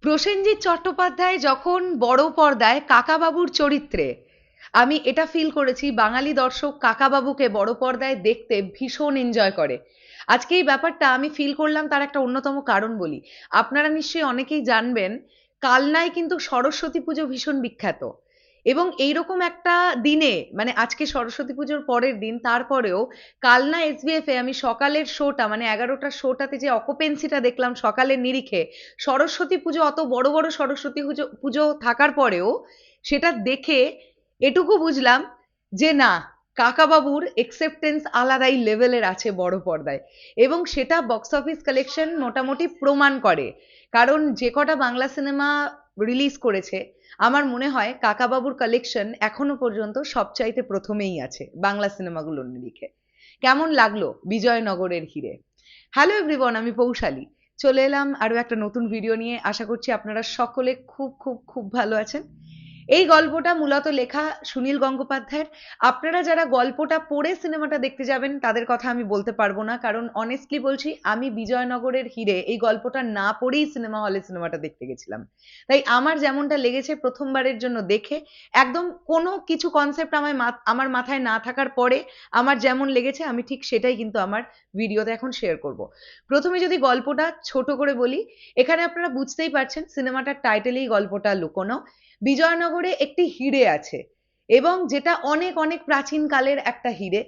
প্রসেনজিৎ চট্টোপাধ্যায় যখন বড় পর্দায় কাকাবাবুর চরিত্রে, আমি এটা ফিল করেছি বাঙালি দর্শক কাকাবাবুকে বড় পর্দায় দেখতে ভীষণ এনজয় করে। আজকে এই ব্যাপারটা আমি ফিল করলাম, তার একটা অন্যতম কারণ বলি। আপনারা নিশ্চয়ই অনেকেই জানবেন, কালনায় কিন্তু সরস্বতী পুজো ভীষণ বিখ্যাত। এবং এইরকম একটা দিনে, মানে আজকে সরস্বতী পুজোর পরের দিন, তারপরেও কালনা এসবিএফ এ আমি সকালের শোটা, মানে 11টার শোটাতে যে অকুপেন্সিটা দেখলাম সকালের নিরিখে, সরস্বতী পুজো, অত বড় বড় সরস্বতী পুজো পুজো থাকার পরেও সেটা দেখে এটুকু বুঝলাম যে না, কাকাবাবুর একসেপ্টেন্স আলাদাই লেভেলের আছে বড় পর্দায়। এবং সেটা বক্স অফিস কালেকশন মোটামুটি প্রমাণ করে। কারণ যে কটা বাংলা সিনেমা রিলিজ করেছে, আমার মনে হয় কাকাবাবুর কালেকশন এখনো পর্যন্ত সবচাইতে প্রথমেই আছে বাংলা সিনেমাগুলোর নিরিখে। কেমন লাগলো বিজয়নগরের হিরে? হ্যালো এভরিওয়ান, আমি পৌশালী। চলে এলাম আরো একটা নতুন ভিডিও নিয়ে। আশা করছি আপনারা সকলে খুব খুব খুব ভালো আছেন। এই গল্পটা মূলত লেখা সুনীল গঙ্গোপাধ্যায়ের। আপনারা যারা গল্পটা পড়ে সিনেমাটা দেখতে যাবেন তাদের কথা আমি বলতে পারবো না, কারণ অনেস্টলি বলছি, আমি বিজয়নগরের হিরে এই গল্পটা না পড়েই সিনেমা হলে সিনেমাটা দেখতে গেছিলাম। তাই আমার যেমনটা লেগেছে প্রথমবারের জন্য দেখে, একদম কোনো কিছু কনসেপ্ট আমার মাথায় না থাকার পরে আমার যেমন লেগেছে, আমি ঠিক সেটাই কিন্তু আমার ভিডিওতে এখন শেয়ার করব। প্রথমে যদি গল্পটা ছোট করে বলি, এখানে আপনারা বুঝতেই পারছেন সিনেমাটার টাইটেলেই গল্পটা লুকোনো। বিজয়নগরে একটি হিরে আছে, এবং যেটা অনেক অনেক প্রাচীন কালের একটা হিরে।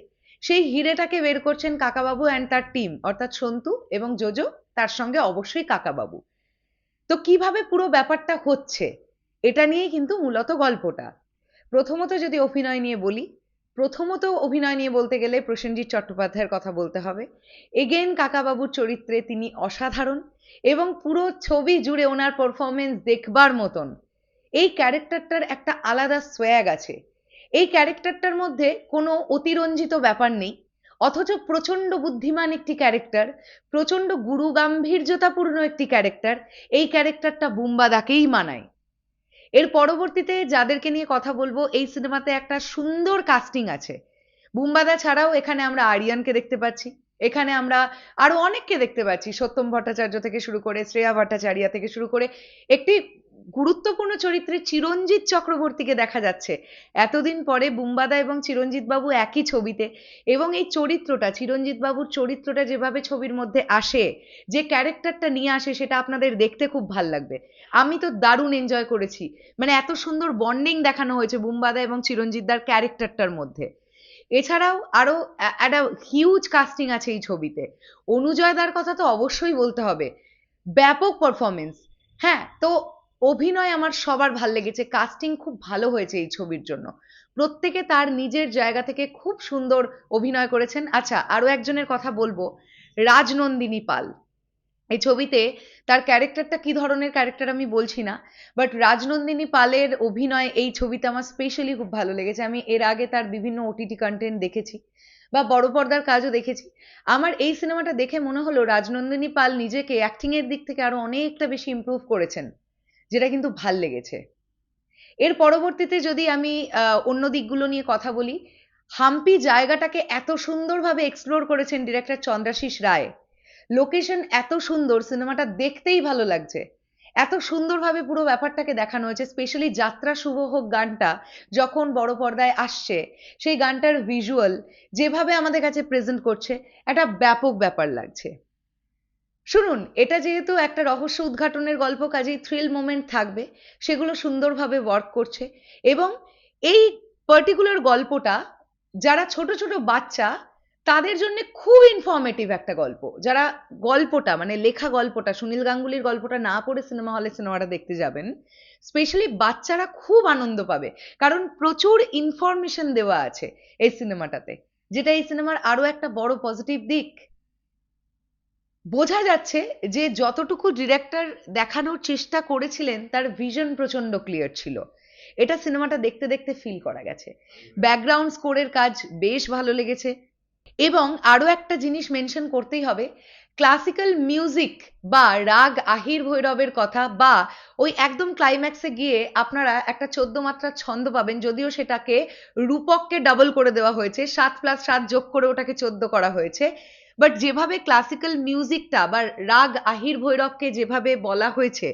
সেই হিরেটাকে বের করছেন কাকাবাবু অ্যান্ড তার টিম, অর্থাৎ সন্তু এবং জোজো, তার সঙ্গে অবশ্যই কাকাবাবু। তো কিভাবে পুরো ব্যাপারটা হচ্ছে, এটা নিয়েই কিন্তু মূলত গল্পটা। প্রথমত যদি অভিনয় নিয়ে বলি, প্রথমত অভিনয় নিয়ে বলতে গেলে প্রসেনজিৎ চট্টোপাধ্যায়ের কথা বলতে হবে। এগেন কাকাবাবুর চরিত্রে তিনি অসাধারণ, এবং পুরো ছবি জুড়ে ওনার পারফরমেন্স দেখবার মতন। এই ক্যারেক্টারটার একটা আলাদা সোয়াগ আছে। এই ক্যারেক্টারটার মধ্যে কোনো অতিরঞ্জিত ব্যাপার নেই, অথচ প্রচন্ড বুদ্ধিমান একটি ক্যারেক্টার, প্রচন্ড গুরু গাম্ভীর্যতাপূর্ণ একটি ক্যারেক্টার। এই ক্যারেক্টারটা বুম্বাদাকেই মানায়। এর পরবর্তীতে যাদেরকে নিয়ে কথা বলবো, এই সিনেমাতে একটা সুন্দর কাস্টিং আছে। বুম্বাদা ছাড়াও এখানে আমরা আরিয়ানকে দেখতে পাচ্ছি, এখানে আমরা আরো অনেককে দেখতে পাচ্ছি, সত্যম ভট্টাচার্য থেকে শুরু করে শ্রেয়া ভট্টাচার্য থেকে শুরু করে একটি গুরুত্বপূর্ণ চরিত্রে চিরঞ্জিত চক্রবর্তীকে দেখা যাচ্ছে। এতদিন পরে বুম্বাদা এবং চিরঞ্জিত বাবু একই ছবিতে, এবং এই চরিত্রটা, চিরঞ্জিত বাবুর চরিত্রটা যেভাবে ছবির মধ্যে আসে, যে ক্যারেক্টারটা নিয়ে আসে, সেটা আপনাদের দেখতে খুব ভাল লাগবে। আমি তো দারুণ এনজয় করেছি। মানে এত সুন্দর বন্ডিং দেখানো হয়েছে বুম্বাদা এবং চিরঞ্জিতদার ক্যারেক্টারটার মধ্যে। এছাড়াও আরো একটা হিউজ কাস্টিং আছে এই ছবিতে। অনুজয়দার কথা তো অবশ্যই বলতে হবে, ব্যাপক পারফরমেন্স। হ্যাঁ, তো অভিনয় আমার সবার ভাল লেগেছে, কাস্টিং খুব ভালো হয়েছে এই ছবির জন্য। প্রত্যেকে তার নিজের জায়গা থেকে খুব সুন্দর অভিনয় করেছেন। আচ্ছা, আরো একজনের কথা বলবো, রাজনন্দিনী পাল। এই ছবিতে তার ক্যারেক্টারটা কি ধরনের ক্যারেক্টার আমি বলছি না, বাট রাজনন্দিনী পালের অভিনয় এই ছবিতে আমার স্পেশালি খুব ভালো লেগেছে। আমি এর আগে তার বিভিন্ন ওটিটি কন্টেন্ট দেখেছি বা বড় পর্দার কাজও দেখেছি। আমার এই সিনেমাটা দেখে মনে হলো রাজনন্দিনী পাল নিজেকে অ্যাক্টিং এর দিক থেকে আরো অনেকটা বেশি ইমপ্রুভ করেছেন, যেটা কিন্তু ভাল লেগেছে। এর পরবর্তীতে যদি আমি অন্য দিকগুলো নিয়ে কথা বলি, হাম্পি জায়গাটাকে এত সুন্দরভাবে এক্সপ্লোর করেছেন ডিরেক্টর চন্দ্রাশিস রায়। লোকেশন এত সুন্দর, সিনেমাটা দেখতেই ভালো লাগছে। এত সুন্দরভাবে পুরো ব্যাপারটাকে দেখানো হয়েছে। স্পেশালি যাত্রা শুভ হোক গানটা যখন বড় পর্দায় আসছে, সেই গানটার ভিজুয়াল যেভাবে আমাদের কাছে প্রেজেন্ট করছে, একটা ব্যাপক ব্যাপার লাগছে। শুনুন, এটা যেহেতু একটা রহস্য উদ্ঘাটনের গল্প, কাজেই থ্রিল মোমেন্ট থাকবে, সেগুলো সুন্দরভাবে ওয়ার্ক করছে। এবং এই পার্টিকুলার গল্পটা যারা ছোট ছোট বাচ্চা, তাদের জন্য খুব ইনফরমেটিভ একটা গল্প। যারা গল্পটা, মানে লেখা গল্পটা, সুনীল গাঙ্গুলির গল্পটা না পড়ে সিনেমা হলে সিনেমাটা দেখতে যাবেন, স্পেশালি বাচ্চারা খুব আনন্দ পাবে। কারণ প্রচুর ইনফরমেশন দেওয়া আছে এই সিনেমাটাতে, যেটা এই সিনেমার আরো একটা বড় পজিটিভ দিক। বোঝা যাচ্ছে যে যতটুকু ডিরেক্টর দেখানোর চেষ্টা করেছিলেন, তার ভিশন প্রচন্ড ক্লিয়ার ছিল। এটা সিনেমাটা দেখতে দেখতে ফিল করা গেছে। ব্যাকগ্রাউন্ড স্কোরের কাজ বেশ ভালো লেগেছে। এবং আরো একটা জিনিস মেনশন করতেই হবে, ক্লাসিক্যাল মিউজিক বা রাগ আহির ভৈরবের কথা, বা ওই একদম ক্লাইম্যাক্সে গিয়ে আপনারা একটা 14 মাত্রার ছন্দ পাবেন, যদিও সেটাকে রূপককে ডাবল করে দেওয়া হয়েছে, 7+7 যোগ করে ওটাকে 14 করা হয়েছে। বাট যেভাবে ক্লাসিক্যাল মিউজিকটা বা রাগ আহির ভৈরবকে যেভাবে বলা হয়েছে,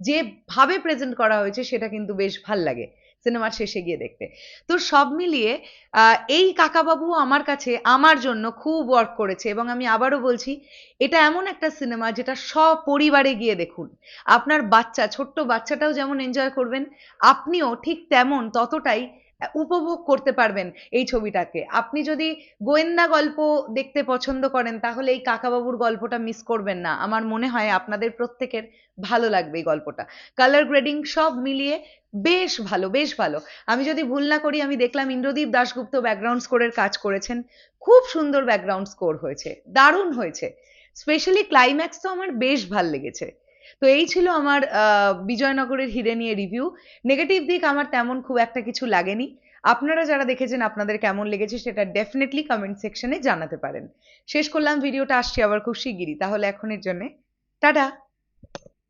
যেভাবে প্রেজেন্ট করা হয়েছে, সেটা কিন্তু বেশ ভাল লাগে সিনেমার শেষে গিয়ে দেখতে। তো সব মিলিয়ে এই কাকাবাবু আমার কাছে, আমার জন্য খুব ওয়ার্ক করেছে, এবং আমি আবারও বলছি, এটা এমন একটা সিনেমা যেটা সপরিবারে গিয়ে দেখুন। আপনার বাচ্চা, ছোট্ট বাচ্চাটাও যেমন এনজয় করবেন, আপনিও ঠিক তেমন ততটাই উপভোগ করতে পারবেন এই ছবিটাকে। আপনি যদি গোয়েন্দা গল্প দেখতে পছন্দ করেন, তাহলে এই কাকাবাবুর গল্পটা মিস করবেন না। আমার মনে হয় আপনাদের প্রত্যেকের ভালো লাগবে এই গল্পটা। কালার গ্রেডিং সব মিলিয়ে বেশ ভালো, বেশ ভালো। আমি যদি ভুল না করি, আমি দেখলাম ইন্দ্রদীপ দাশগুপ্ত ব্যাকগ্রাউন্ড স্কোরের কাজ করেছেন। খুব সুন্দর ব্যাকগ্রাউন্ড স্কোর হয়েছে, দারুণ হয়েছে। স্পেশালি ক্লাইম্যাক্স তো আমার বেশ ভাল লেগেছে। তো এই ছিল আমার বিজয়নগরের হিরে নিয়ে রিভিউ। নেগেটিভ দিক আমার তেমন খুব একটা কিছু লাগেনি। আপনারা যারা দেখেছেন, আপনাদের কেমন লেগেছে সেটা ডেফিনেটলি কমেন্ট সেকশনে জানাতে পারেন। শেষ করলাম ভিডিওটা, আসছি আবার খুব শিগগিরই। তাহলে এখনের জন্যে টাটা।